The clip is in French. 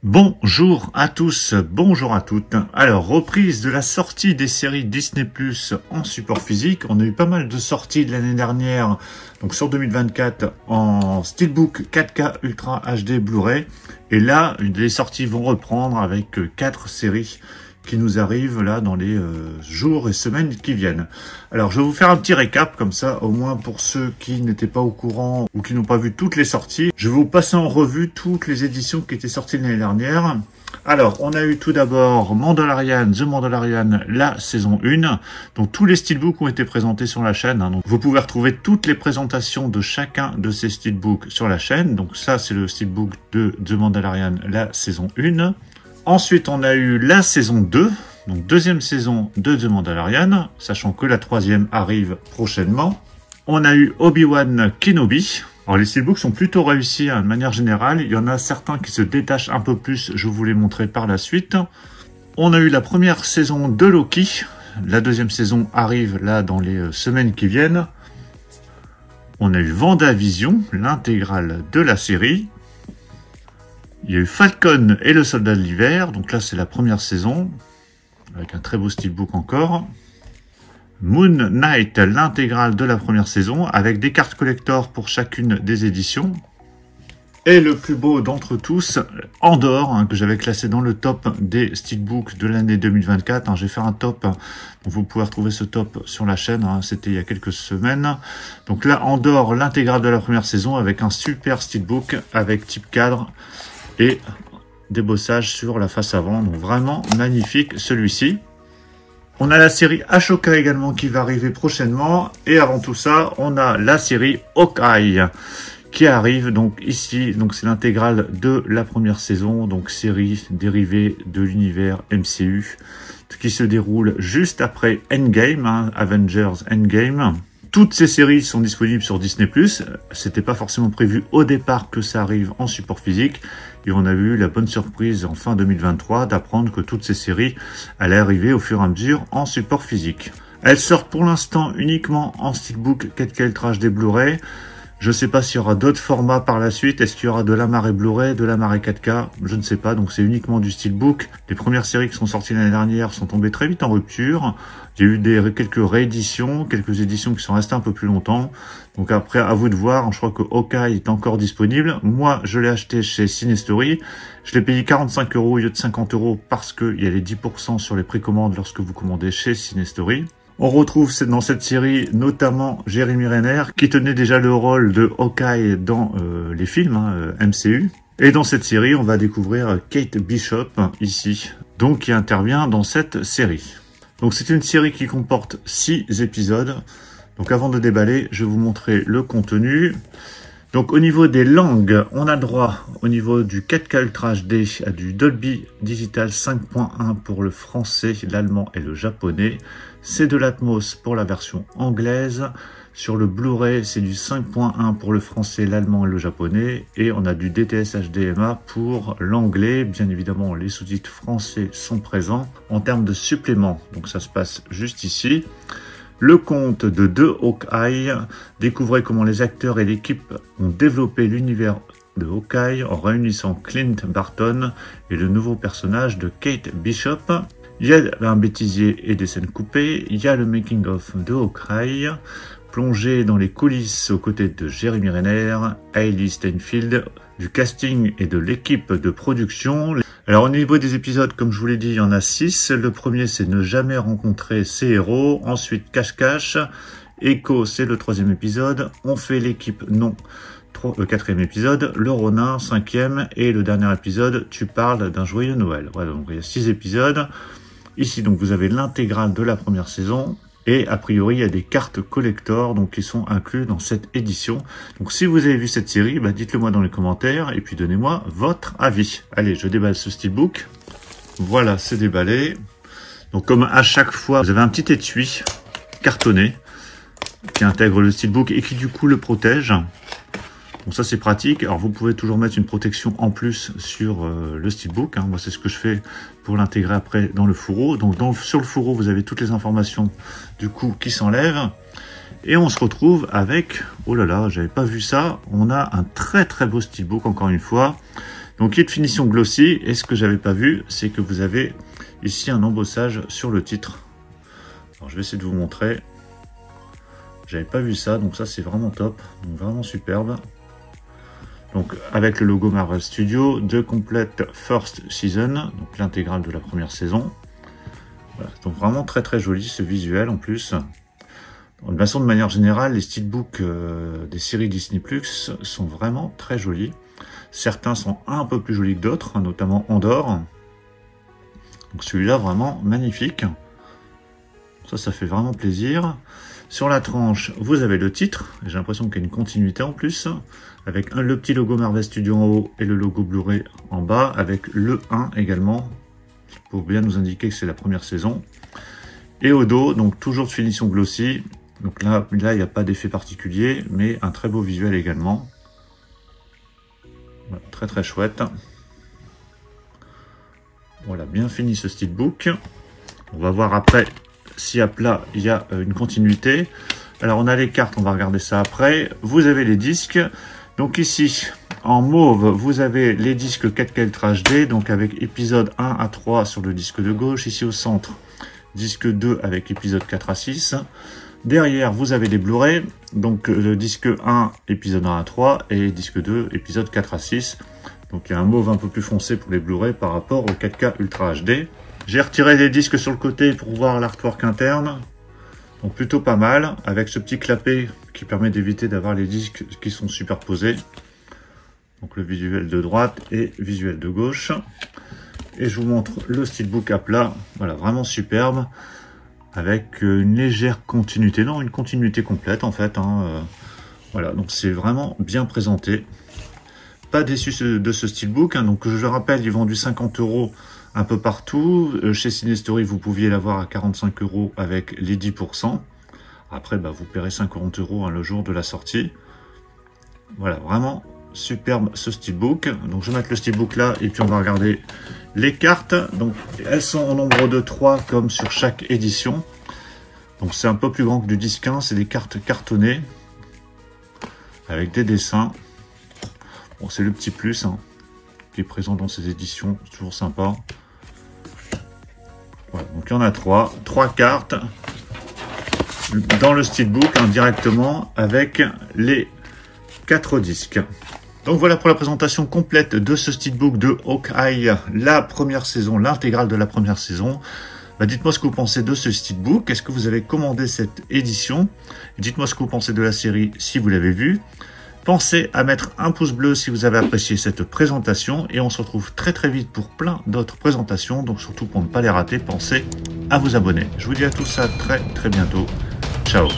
Bonjour à tous, bonjour à toutes. Alors, reprise de la sortie des séries Disney Plus en support physique. On a eu pas mal de sorties de l'année dernière, donc sur 2024 en Steelbook 4K Ultra HD Blu-ray. Et là, les sorties vont reprendre avec 4 séries qui nous arrivent là dans les jours et semaines qui viennent. Alors je vais vous faire un petit récap comme ça, au moins pour ceux qui n'étaient pas au courant ou qui n'ont pas vu toutes les sorties. Je vais vous passer en revue toutes les éditions qui étaient sorties l'année dernière. Alors on a eu tout d'abord Mandalorian, The Mandalorian, la saison 1. Donc tous les steelbooks ont été présentés sur la chaîne. Donc vous pouvez retrouver toutes les présentations de chacun de ces steelbooks sur la chaîne. Donc ça c'est le steelbook de The Mandalorian, la saison 1. Ensuite, on a eu la saison 2, donc deuxième saison de The Mandalorian, sachant que la troisième arrive prochainement. On a eu Obi-Wan Kenobi. Alors, les steelbooks sont plutôt réussis de manière générale. Il y en a certains qui se détachent un peu plus, je vous les montrerai par la suite. On a eu la première saison de Loki. La deuxième saison arrive là dans les semaines qui viennent. On a eu WandaVision, l'intégrale de la série. Il y a eu Falcon et le Soldat de l'Hiver, donc là c'est la première saison, avec un très beau steelbook encore. Moon Knight, l'intégrale de la première saison, avec des cartes collector pour chacune des éditions. Et le plus beau d'entre tous, Andor, que j'avais classé dans le top des steelbooks de l'année 2024. J'ai fait un top, donc vous pouvez retrouver ce top sur la chaîne, c'était il y a quelques semaines. Donc là, Andor, l'intégrale de la première saison, avec un super steelbook, avec type cadre, et débossage sur la face avant, donc vraiment magnifique celui-ci. On a la série Ashoka également qui va arriver prochainement, et avant tout ça, on a la série Hawkeye qui arrive donc ici, donc c'est l'intégrale de la première saison, donc série dérivée de l'univers MCU, qui se déroule juste après Endgame, Avengers Endgame. Toutes ces séries sont disponibles sur Disney+. C'était pas forcément prévu au départ que ça arrive en support physique. Et on a eu la bonne surprise en fin 2023 d'apprendre que toutes ces séries allaient arriver au fur et à mesure en support physique. Elles sortent pour l'instant uniquement en Steelbook 4K Ultra HD Blu-ray. Je ne sais pas s'il y aura d'autres formats par la suite. Est-ce qu'il y aura de la marée Blu-ray, de la marée 4K? Je ne sais pas. Donc c'est uniquement du Steelbook. Les premières séries qui sont sorties l'année dernière sont tombées très vite en rupture. Il y a eu quelques rééditions, quelques éditions qui sont restées un peu plus longtemps. Donc après, à vous de voir. Je crois que Hawkeye est encore disponible. Moi, je l'ai acheté chez Cinestory. Je l'ai payé 45 € au lieu de 50 € parce qu'il y a les 10% sur les précommandes lorsque vous commandez chez Cinestory. On retrouve dans cette série notamment Jeremy Renner qui tenait déjà le rôle de Hawkeye dans les films MCU. Et dans cette série, on va découvrir Kate Bishop ici, donc qui intervient dans cette série. Donc c'est une série qui comporte 6 épisodes. Donc avant de déballer, je vais vous montrer le contenu. Donc au niveau des langues, on a droit au niveau du 4K Ultra HD à du Dolby Digital 5.1 pour le français, l'allemand et le japonais. C'est de l'Atmos pour la version anglaise. Sur le Blu-ray, c'est du 5.1 pour le français, l'allemand et le japonais. Et on a du DTS HDMA pour l'anglais. Bien évidemment, les sous-titres français sont présents. En termes de suppléments, donc ça se passe juste ici. Le conte de The Hawkeye, découvrez comment les acteurs et l'équipe ont développé l'univers de Hawkeye en réunissant Clint Barton et le nouveau personnage de Kate Bishop. Il y a un bêtisier et des scènes coupées, il y a le making-of de Hawkeye, plongé dans les coulisses aux côtés de Jeremy Renner, Hailey Steinfeld, du casting et de l'équipe de production. Alors au niveau des épisodes, comme je vous l'ai dit, il y en a 6. Le premier, c'est ne jamais rencontrer ses héros. Ensuite, Cache-Cache. Echo, c'est le 3e épisode. On fait l'équipe, non. 4e épisode. Le Ronin, 5e. Et le dernier épisode, tu parles d'un joyeux Noël. Voilà, donc il y a 6 épisodes. Ici, donc vous avez l'intégrale de la première saison. Et a priori, il y a des cartes collector donc qui sont inclus dans cette édition. Donc si vous avez vu cette série, dites-le moi dans les commentaires et puis donnez-moi votre avis. Allez, je déballe ce steelbook. Voilà, c'est déballé. Donc comme à chaque fois, vous avez un petit étui cartonné qui intègre le steelbook et qui du coup le protège. Donc ça c'est pratique. Alors vous pouvez toujours mettre une protection en plus sur le steelbook. Moi c'est ce que je fais pour l'intégrer après dans le fourreau. Donc sur le fourreau vous avez toutes les informations du coup qui s'enlèvent. Et on se retrouve avec, oh là là, j'avais pas vu ça, on a un très très beau steelbook encore une fois. Donc kit finition glossy, et ce que j'avais pas vu, c'est que vous avez ici un embossage sur le titre. Alors je vais essayer de vous montrer. J'avais pas vu ça, donc ça c'est vraiment top, donc vraiment superbe. Donc avec le logo Marvel Studios, de complète First Season, donc l'intégrale de la première saison. Voilà, donc vraiment très très joli ce visuel en plus. De toute façon, de manière générale, les steelbooks des séries Disney Plus sont vraiment très jolis. Certains sont un peu plus jolis que d'autres, notamment Andor. Donc celui-là vraiment magnifique. Ça fait vraiment plaisir. Sur la tranche, vous avez le titre. J'ai l'impression qu'il y a une continuité en plus, avec le petit logo Marvel Studios en haut et le logo Blu-ray en bas, avec le 1 également, pour bien nous indiquer que c'est la première saison. Et au dos, donc toujours de finition glossy. Donc là, il n'y a pas d'effet particulier, mais un très beau visuel également. Voilà, très très chouette. Voilà, bien fini ce steelbook. On va voir après si à plat il y a une continuité. Alors on a les cartes, on va regarder ça après. Vous avez les disques. Donc ici, en mauve, vous avez les disques 4K Ultra HD, donc avec épisode 1 à 3 sur le disque de gauche. Ici au centre, disque 2 avec épisode 4 à 6. Derrière, vous avez les Blu-ray, donc le disque 1, épisode 1 à 3, et disque 2, épisode 4 à 6. Donc il y a un mauve un peu plus foncé pour les Blu-ray par rapport au 4K Ultra HD. J'ai retiré les disques sur le côté pour voir l'artwork interne. Donc plutôt pas mal, avec ce petit clapet qui permet d'éviter d'avoir les disques qui sont superposés. Donc le visuel de droite et visuel de gauche. Et je vous montre le steelbook à plat, voilà, vraiment superbe. Avec une légère continuité, non, une continuité complète en fait. Voilà, donc c'est vraiment bien présenté. Pas déçu de ce steelbook, donc je le rappelle, il est vendu 50 € un peu partout. Chez Cinestory, vous pouviez l'avoir à 45 € avec les 10%. Après, vous paierez 50 € le jour de la sortie. Voilà, vraiment superbe ce steelbook. Donc je vais mettre le steelbook là et puis on va regarder les cartes. Donc elles sont au nombre de 3 comme sur chaque édition. Donc c'est un peu plus grand que du disque 1, c'est des cartes cartonnées avec des dessins. Bon, c'est le petit plus qui est présent dans ces éditions, c'est toujours sympa. Voilà, donc il y en a 3 cartes dans le steelbook directement avec les 4 disques. Donc voilà pour la présentation complète de ce steelbook de Hawkeye, la première saison, l'intégrale de la première saison. Dites-moi ce que vous pensez de ce steelbook. Est-ce que vous avez commandé cette édition? Dites-moi ce que vous pensez de la série si vous l'avez vue. Pensez à mettre un pouce bleu si vous avez apprécié cette présentation. Et on se retrouve très très vite pour plein d'autres présentations. Donc surtout pour ne pas les rater, pensez à vous abonner. Je vous dis à tous à très très bientôt. Ciao.